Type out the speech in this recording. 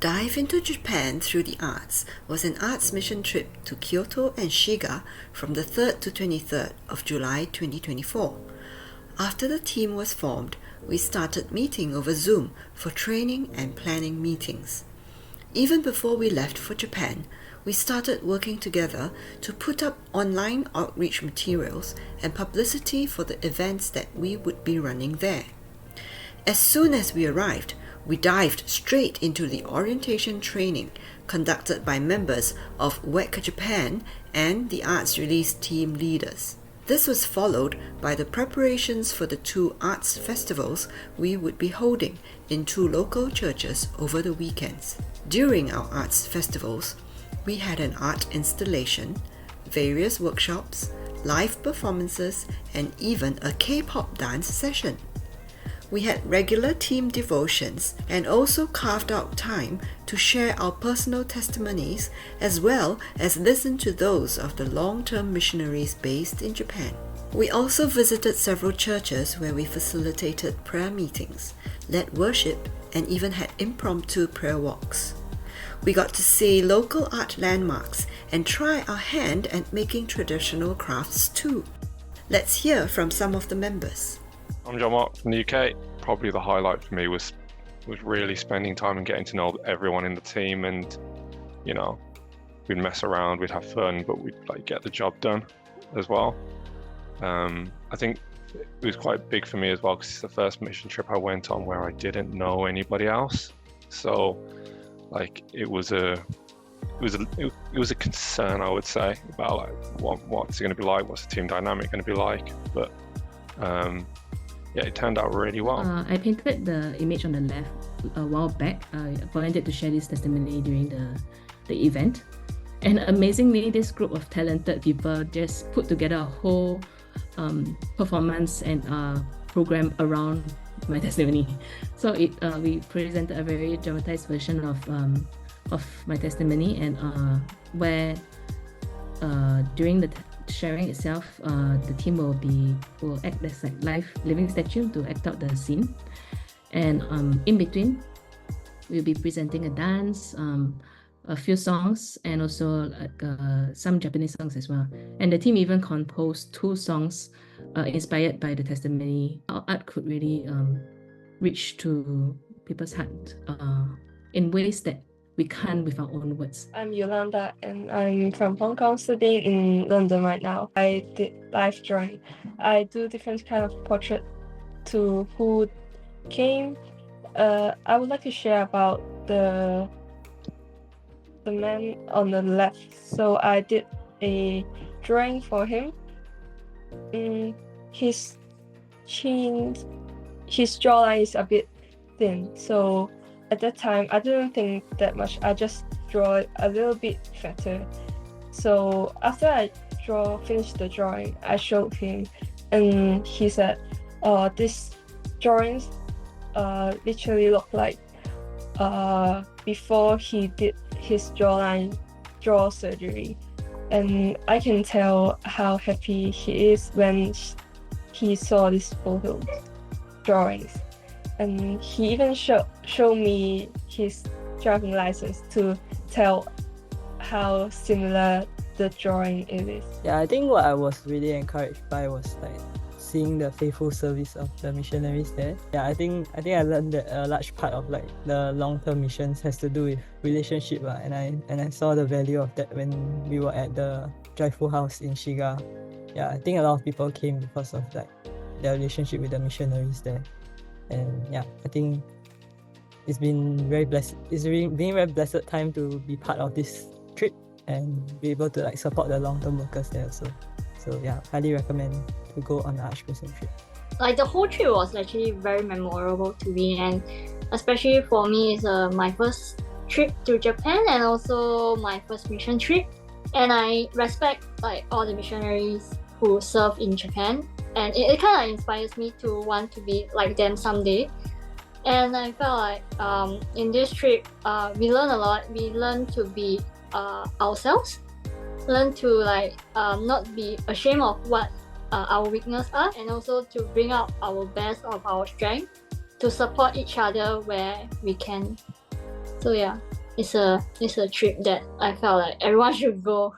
Dive into Japan through the arts was an arts mission trip to Kyoto and Shiga from the 3rd to 23rd of July 2024. After the team was formed, we started meeting over Zoom for training and planning meetings. Even before we left for Japan, we started working together to put up online outreach materials and publicity for the events that we would be running there. As soon as we arrived, we dived straight into the orientation training conducted by members of WECA Japan and the Arts Release team leaders. This was followed by the preparations for the 2 arts festivals we would be holding in 2 local churches over the weekends. During our arts festivals, we had an art installation, various workshops, live performances, and even a K-pop dance session. We had regular team devotions and also carved out time to share our personal testimonies as well as listen to those of the long-term missionaries based in Japan. We also visited several churches where we facilitated prayer meetings, led worship, and even had impromptu prayer walks. We got to see local art landmarks and try our hand at making traditional crafts too. Let's hear from some of the members. I'm John Mark from the UK. Probably the highlight for me was really spending time and getting to know everyone in the team, and we'd mess around, we'd have fun, but we'd get the job done as well. I think it was quite big for me as well because it's the first mission trip I went on where I didn't know anybody else. So it was a concern, I would say, about what's it going to be like, what's the team dynamic going to be like, but it turned out really well. I painted the image on the left a while back. I volunteered to share this testimony during the event. And amazingly, this group of talented people just put together a whole performance and program around my testimony. So we presented a very dramatized version of my testimony, and where during the sharing itself, the team will act as live living statue to act out the scene, and in between we'll be presenting a dance, a few songs, and also some Japanese songs as well. And the team even composed 2 songs inspired by the testimony. Our art could really reach to people's heart in ways that we can't with our own words. I'm Yolanda and I'm from Hong Kong, studying in London right now. I did live drawing. I do different kind of portrait to who came. I would like to share about the man on the left. So I did a drawing for him. His jawline is a bit thin, so at that time I didn't think that much. I just draw it a little bit fatter. So after I finished the drawing, I showed him, and he said, "This drawings literally look like before he did his jaw surgery." And I can tell how happy he is when he saw these photos, drawings. And he even showed me his driving license to tell how similar the drawing is. Yeah, I think what I was really encouraged by was seeing the faithful service of the missionaries there. Yeah, I think I learned that a large part of the long-term missions has to do with relationship, and I saw the value of that when we were at the Joyful House in Shiga. Yeah, I think a lot of people came because of their relationship with the missionaries there. And yeah, I think it's been very blessed. It's been a very blessed time to be part of this trip and be able to support the long-term workers there also. So yeah, highly recommend to go on the Archperson trip. The whole trip was actually very memorable to me, and especially for me, it's my first trip to Japan and also my first mission trip. And I respect all the missionaries who serve in Japan, and it kind of inspires me to want to be like them someday. And I felt in this trip, we learn a lot. We learn to be ourselves, learn to not be ashamed of what our weaknesses are, and also to bring out our best of our strength, to support each other where we can. So yeah, it's a trip that I felt like everyone should go.